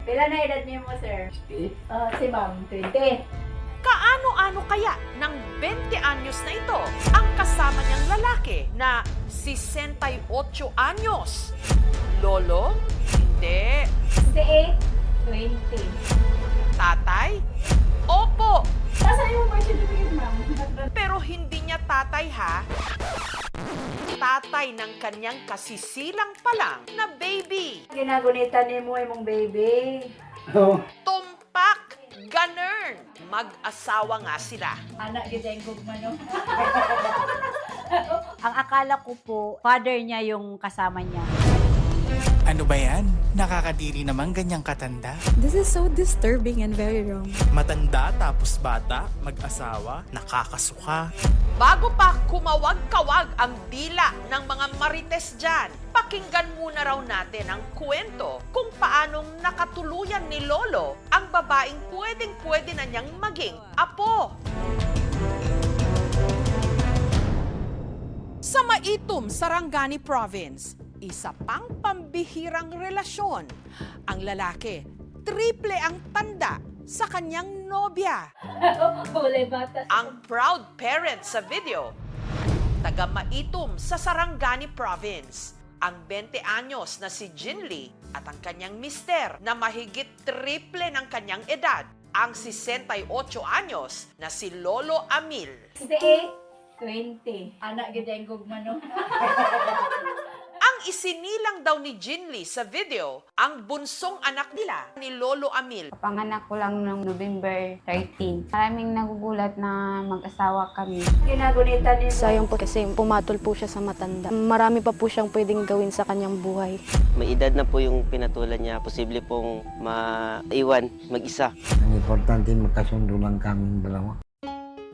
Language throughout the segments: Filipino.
Pila na edad niyo mo, sir? Si ma'am, 20. Kaano-ano kaya ng 20 anyos na ito ang kasama niyang lalaki na 68 anyos? Lolo? Hindi. 68, 20. Tatay? Opo, Nasaan yung birth certificate, ma'am? pero hindi niya tatay ha. Tatay ng kanyang kasisilang pa lang na baby. Ginagunita ni mo imong baby. Tumpak! Ganern! Mag-asawa nga sila. Anak gid ang gugma, no? Ang akala ko po, father niya yung kasama niya. Ano ba yan? Nakakadiri naman ganyang katanda. This is so disturbing and very wrong. Matanda tapos bata, mag-asawa, nakakasuka. Bago pa kumawag-kawag ang dila ng mga marites dyan, pakinggan muna raw natin ang kwento kung paanong nakatuluyan ni Lolo ang babaeng pwedeng-pwede na niyang maging apo. Sa Maitum, Sarangani Province, isa pang pambihirang relasyon. Ang lalaki, triple ang tanda sa kanyang nobya. Kulay bata. Ang proud parent sa video, taga Maitum sa Sarangani Province. Ang 20 anyos na si Jinli at ang kanyang mister na mahigit triple ng kanyang edad, ang 68 anyos na si Lolo Amil. 68, 20. Anak gid ang gugma, no? Ang isinilang daw ni Jinli sa video, ang bunsong anak nila ni Lolo Amil. Panganak ko lang noong November 13. Maraming nagugulat na mag-asawa kami. Ginagunita ni mo. Sayang po kasi pumatol po siya sa matanda. Marami pa po siyang pwedeng gawin sa kanyang buhay. May edad na po yung pinatulan niya. Posible pong maiwan mag-isa. Ang importante magkasundo lang kaming dalawa.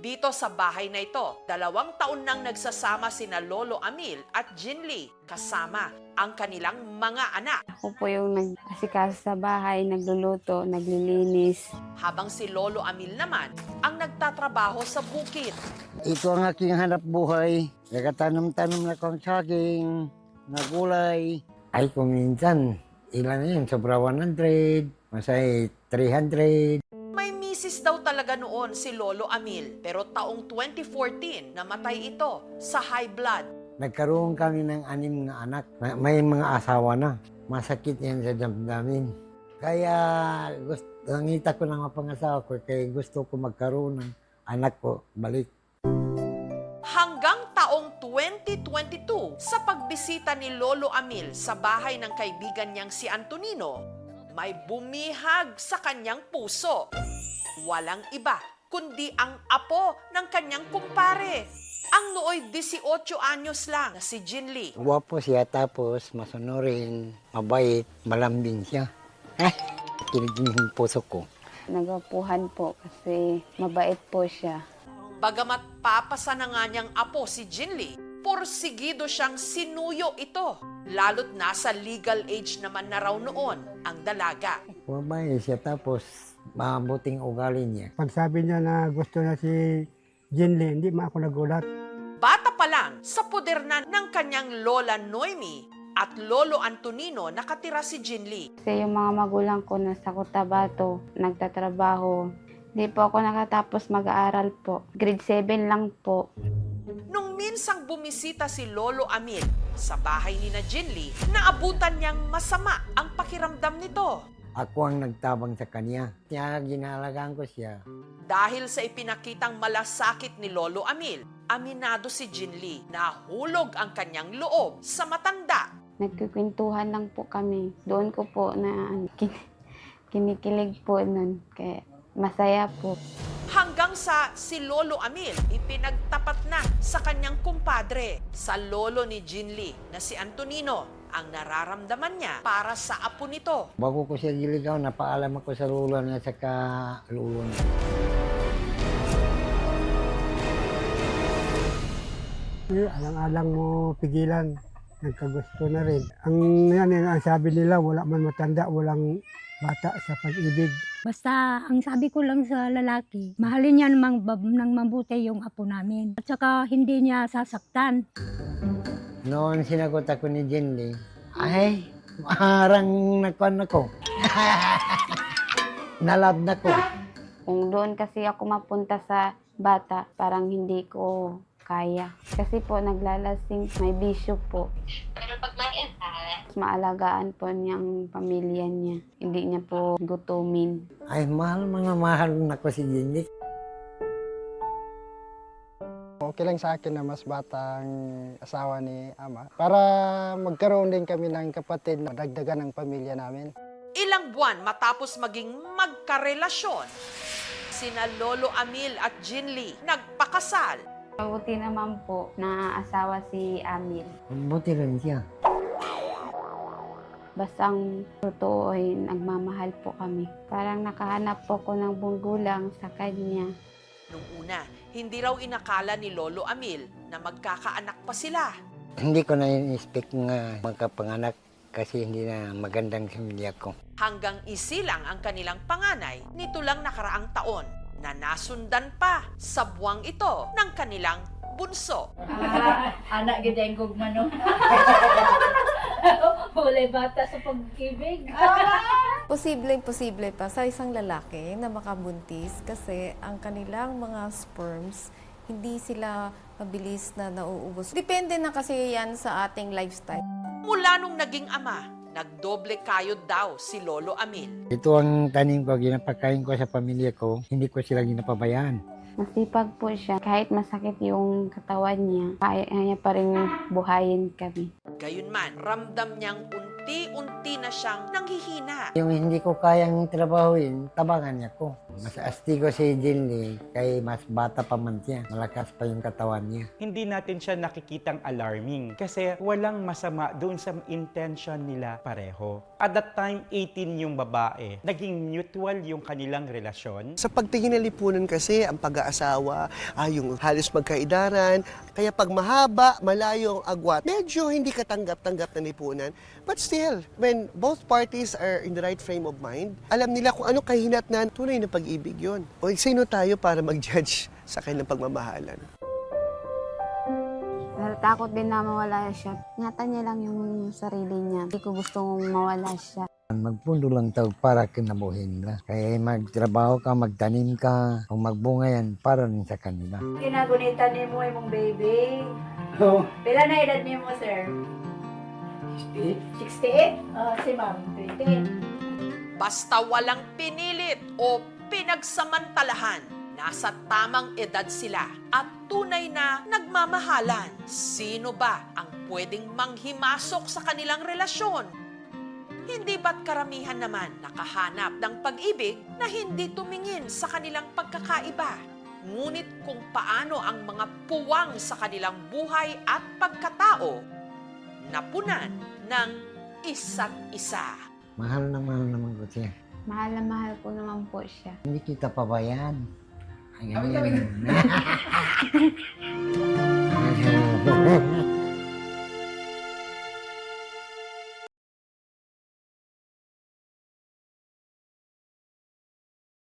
Dito sa bahay na ito, 2 taon nang nagsasama sina Lolo Amil at Jinli kasama ang kanilang mga anak. Ako po yung nag-asikaso sa bahay, nagluluto, naglilinis. Habang si Lolo Amil naman ang nagtatrabaho sa bukid. Ito ang aking hanap buhay. Nagtatanong-tanong na kong saging, na gulay. Ay kung minsan, ilan na yun? Sobra 100, masay 300. May misis daw talaga noon si Lolo Amil, pero taong 2014 namatay ito sa high blood. Nagkaroon kami ng 6 na anak. May mga asawa na. Masakit yan sa damdamin. Kaya nangita ko ng pangasawa ko, kaya gusto ko magkaroon ng anak ko balik. Hanggang taong 2022, sa pagbisita ni Lolo Amil sa bahay ng kaibigan niyang si Antonino, may bumihag sa kanyang puso. Walang iba kundi ang apo ng kanyang kumpare. Ang nooy 18 anyos lang na si Jinli. Guwapo siya tapos masunurin, mabait, malambing siya. Kinilig yung puso ko. Nagapuhan po kasi mabait po siya. Bagamat papasa na nga niyang apo si Jinli, porsigido siyang sinuyo ito. Lalo't nasa legal age naman na raw noon ang dalaga. Mabait siya tapos mabuting ugali niya. Pag sabi niya na gusto na si Jinli, hindi ma ako nagulat. Bata pa lang, sa poder na ng kanyang Lola Noemi at Lolo Antonino nakatira si Jinli. Kasi yung mga magulang ko nasa Cotabato, nagtatrabaho. Hindi po ako nakatapos mag-aaral po. Grade 7 lang po. Nung minsang bumisita si Lolo Amil sa bahay ni na Jinli, naabutan niyang masama ang pakiramdam nito. Ako ang nagtabang sa kanya. Kaya ginalagaan ko siya. Dahil sa ipinakitang malasakit ni Lolo Amil, aminado si Jinli na hulog ang kanyang loob sa matanda. Nagkikwentuhan lang po kami. Doon ko po na kinikilig po nun. Kaya masaya po. Hanggang sa si Lolo Amil ipinagtapat na sa kanyang kumpadre, sa lolo ni Jinli na si Antonino, ang nararamdaman niya para sa apo nito. Bago ko siya diligaw, napaalam ako sa lulo niya sa lulo niya. Alang-alang mo pigilan, nagkagusto na rin. Ang sabi nila, wala man matanda, walang bata sa pag-ibig. Basta ang sabi ko lang sa lalaki, mahalin niya ng mabuti yung apo namin. At saka hindi niya sasaktan. Noon sinagot ako ni Jinli, ay, maharang nakuan ako. nalab na ko. Kung doon kasi ako mapunta sa bata, parang hindi ko kaya. Kasi po naglalasing, may bisyo po. Pero pag maalagaan po niyang pamilya niya. Hindi niya po gutumin. Ay, mahal na ko si Jenny. Okay lang sa akin na mas batang asawa ni Ama para magkaroon din kami ng kapatid na dagdagan ng pamilya namin. Ilang buwan matapos maging magkarelasyon, sina Lolo Amil at Jinly nagpakasal. Mabuti naman po na asawa si Amil. Buti rin siya. Basta ang totoo ay nagmamahal po kami. Parang nakahanap po ko ng bunggulang sa kanya. Nung una, hindi raw inakala ni Lolo Amil na magkakaanak pa sila. Hindi ko na in-expect nga magkapanganak kasi hindi na magandang pamilya ko. Hanggang isilang ang kanilang panganay nito lang nakaraang taon na nasundan pa sa buwang ito ng kanilang bunso. Anak gideng gugma no. Wala bata sa pag-ibig. Posible pa sa isang lalaki na makabuntis kasi ang kanilang mga sperms, hindi sila mabilis na nauubos. Depende na kasi yan sa ating lifestyle. Mula nung naging ama, nagdoble kayod daw si Lolo Amil. Ito ang tanim ko, ginapakain ko sa pamilya ko. Hindi ko sila ginapabayaan. Masipag po siya. Kahit masakit yung katawan niya, kaya niya pa rin buhayin kami. Gayunman, ramdam niyang unti-unti na siyang nanghihina. Yung hindi ko kayang trabahuin, tabangan niya ko. Mas astigo si Jinly, kay mas bata pa man siya. Malakas pa yung katawan niya. Hindi natin siya nakikitang alarming kasi walang masama doon sa intention nila pareho. At that time, 18 yung babae. Naging mutual yung kanilang relasyon. Sa pagtingin ng lipunan kasi, ang pag-aasawa, yung halos magkaidaran. Kaya pag mahaba, malayo ang agwat, medyo hindi katanggap-tanggap na lipunan. But still, when both parties are in the right frame of mind, alam nila kung ano kahinatnan, tunay na pag-ibig yun. O sino tayo para mag-judge sa kanilang pagmamahalan? Takot din na mawala siya. Ingatan niya lang yung sarili niya. Hindi ko gustong mawala siya. Magpundo lang tao para kinabuhin nila. Kaya magtrabaho ka, magtanim ka, kung magbunga yan, para rin sa kanila. Kinagunitan ni mo yung baby. Pila na edad niyo mo, sir? 68? Si ma'am, 20. Basta walang pinilit o pinagsamantalahan, nasa tamang edad sila at tunay na nagmamahalan. Sino ba ang pwedeng manghimasok sa kanilang relasyon? Hindi ba't karamihan naman nakahanap ng pag-ibig na hindi tumingin sa kanilang pagkakaiba? Ngunit kung paano ang mga puwang sa kanilang buhay at pagkatao napunan ng isa't isa. Mahal naman ko siya. Mahal na mahal ko naman po siya. Hindi kita pabayaan. Ganyan.